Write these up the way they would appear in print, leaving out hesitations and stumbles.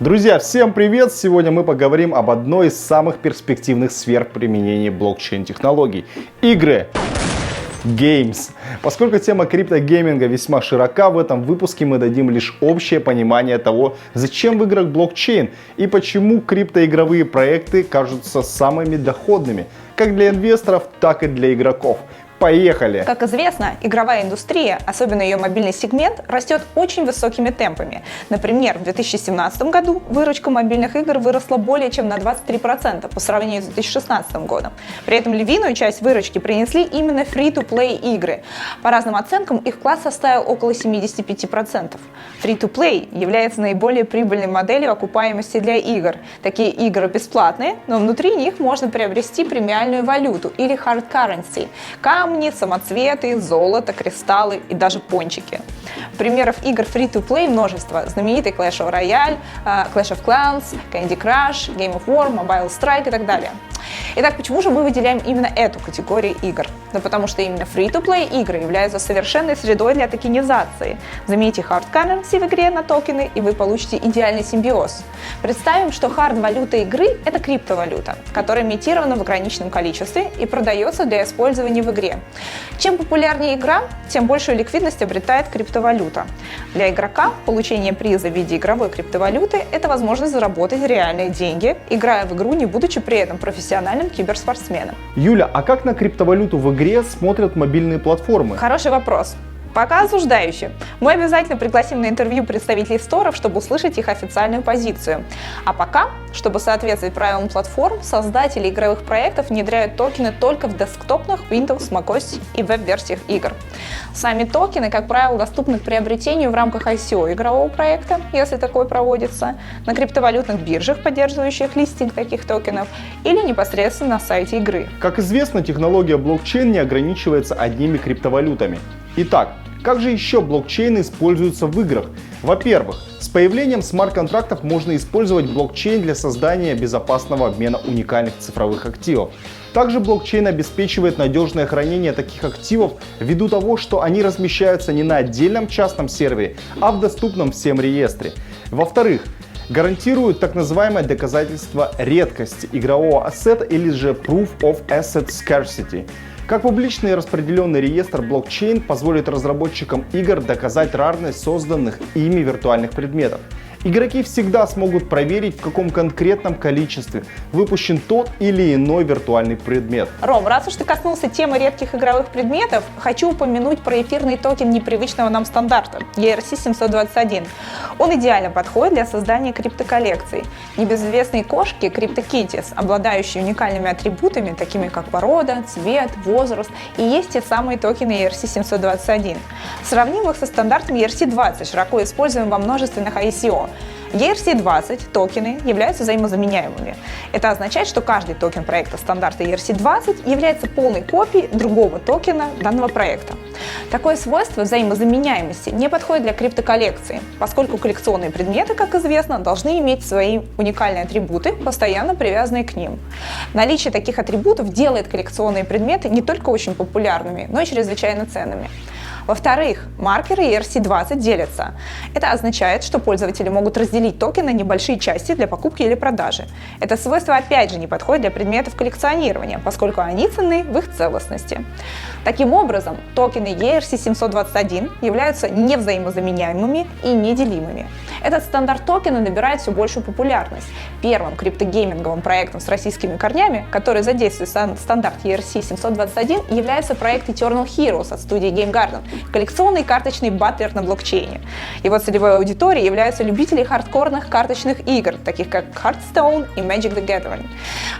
Друзья, всем привет! Сегодня мы поговорим об одной из самых перспективных сфер применения блокчейн-технологий – игры. Games. Поскольку тема криптогейминга весьма широка, в этом выпуске мы дадим лишь общее понимание того, зачем в играх блокчейн и почему криптоигровые проекты кажутся самыми доходными как для инвесторов, так и для игроков. Поехали! Как известно, игровая индустрия, особенно ее мобильный сегмент, растет очень высокими темпами. Например, в 2017 году выручка мобильных игр выросла более чем на 23% по сравнению с 2016 годом. При этом львиную часть выручки принесли именно free-to-play игры. По разным оценкам, их вклад составил около 75%. Free-to-play является наиболее прибыльной моделью окупаемости для игр. Такие игры бесплатные, но внутри них можно приобрести премиальную валюту или hard currency – камни, самоцветы, золото, кристаллы и даже пончики. Примеров игр free-to-play множество. Знаменитый Clash Royale, Clash of Clans, Candy Crush, Game of War, Mobile Strike и так далее. Итак, почему же мы выделяем именно эту категорию игр? Да потому что именно free-to-play игры являются совершенной средой для токенизации. Замените hard currency в игре на токены, и вы получите идеальный симбиоз. Представим, что hard-валюта игры – это криптовалюта, которая имитирована в ограниченном количестве и продается для использования в игре. Чем популярнее игра, тем большую ликвидность обретает криптовалюта. Для игрока получение приза в виде игровой криптовалюты – это возможность заработать реальные деньги, играя в игру, не будучи при этом профессиональным киберспортсменом. Юля, а как на криптовалюту в игре смотрят мобильные платформы? Хороший вопрос. Пока осуждающие. Мы обязательно пригласим на интервью представителей сторов, чтобы услышать их официальную позицию. А пока, чтобы соответствовать правилам платформ, создатели игровых проектов внедряют токены только в десктопных Windows, macOS и веб-версиях игр. Сами токены, как правило, доступны к приобретению в рамках ICO игрового проекта, если такой проводится, на криптовалютных биржах, поддерживающих листинг таких токенов, или непосредственно на сайте игры. Как известно, технология блокчейн не ограничивается одними криптовалютами. Итак, как же еще блокчейн используется в играх? Во-первых, с появлением смарт-контрактов можно использовать блокчейн для создания безопасного обмена уникальных цифровых активов. Также блокчейн обеспечивает надежное хранение таких активов ввиду того, что они размещаются не на отдельном частном сервере, а в доступном всем реестре. Во-вторых, гарантирует так называемое доказательство редкости игрового ассета или же Proof of Asset Scarcity. Как публичный распределенный реестр блокчейн позволит разработчикам игр доказать рарность созданных ими виртуальных предметов. Игроки всегда смогут проверить, в каком конкретном количестве выпущен тот или иной виртуальный предмет. Ром, раз уж ты коснулся темы редких игровых предметов, хочу упомянуть про эфирный токен непривычного нам стандарта ERC-721. Он идеально подходит для создания криптоколлекций. Небезызвестные кошки CryptoKitties, обладающие уникальными атрибутами, такими как порода, цвет, возраст, и есть те самые токены ERC-721. Сравним их со стандартом ERC-20, широко используемым во множественных ICO. ERC-20 токены являются взаимозаменяемыми. Это означает, что каждый токен проекта стандарта ERC-20 является полной копией другого токена данного проекта. Такое свойство взаимозаменяемости не подходит для криптоколлекции, поскольку коллекционные предметы, как известно, должны иметь свои уникальные атрибуты, постоянно привязанные к ним. Наличие таких атрибутов делает коллекционные предметы не только очень популярными, но и чрезвычайно ценными. Во-вторых, маркеры ERC-20 делятся. Это означает, что пользователи могут разделить токены на небольшие части для покупки или продажи. Это свойство опять же не подходит для предметов коллекционирования, поскольку они ценны в их целостности. Таким образом, токены ERC-721 являются невзаимозаменяемыми и неделимыми. Этот стандарт токена набирает все большую популярность. Первым криптогейминговым проектом с российскими корнями, который задействует стандарт ERC-721, является проект Eternal Heroes от студии Game Garden, коллекционный карточный батлер на блокчейне. Его целевой аудиторией являются любители хардкорных карточных игр, таких как Hearthstone и Magic the Gathering.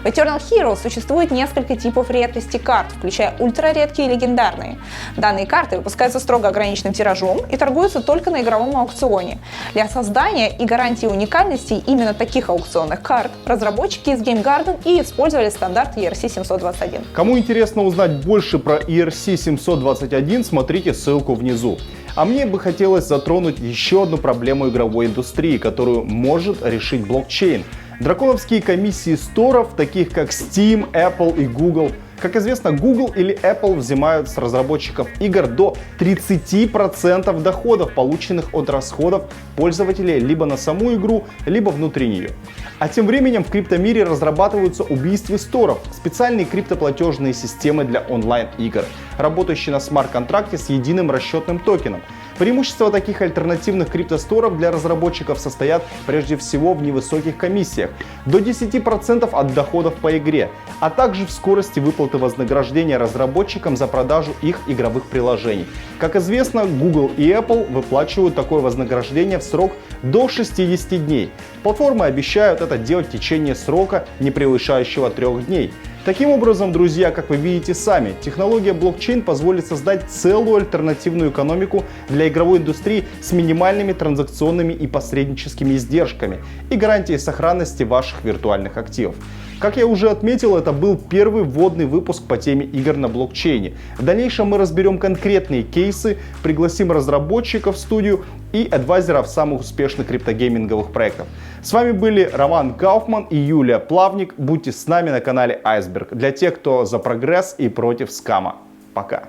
В Eternal Heroes существует несколько типов редкости карт, включая ультраредкие и легендарные. Данные карты выпускаются строго ограниченным тиражом и торгуются только на игровом аукционе. Для создания и гарантии уникальности именно таких аукционных карт разработчики из Game Garden и использовали стандарт ERC-721. Кому интересно узнать больше про ERC-721, смотрите ссылку внизу. А мне бы хотелось затронуть еще одну проблему игровой индустрии, которую может решить блокчейн. Драконовские комиссии сторов, таких как Steam, Apple и Google, Как известно, Google или Apple взимают с разработчиков игр до 30% доходов, полученных от расходов пользователей либо на саму игру, либо внутри нее. А тем временем в криптомире разрабатываются убийства сторов, специальные криптоплатежные системы для онлайн-игр, работающие на смарт-контракте с единым расчетным токеном. Преимущества таких альтернативных криптосторов для разработчиков состоят прежде всего в невысоких комиссиях, до 10% от доходов по игре, а также в скорости выплаты вознаграждения разработчикам за продажу их игровых приложений. Как известно, Google и Apple выплачивают такое вознаграждение в срок до 60 дней. Платформы обещают это делать в течение срока, не превышающего 3 дней. Таким образом, друзья, как вы видите сами, технология блокчейн позволит создать целую альтернативную экономику для игровой индустрии с минимальными транзакционными и посредническими издержками и гарантией сохранности ваших виртуальных активов. Как я уже отметил, это был первый вводный выпуск по теме игр на блокчейне. В дальнейшем мы разберем конкретные кейсы, пригласим разработчиков в студию и адвайзеров самых успешных криптогейминговых проектов. С вами были Роман Кауфман и Юлия Плавник. Будьте с нами на канале Iceberg. Для тех, кто за прогресс и против скама. Пока.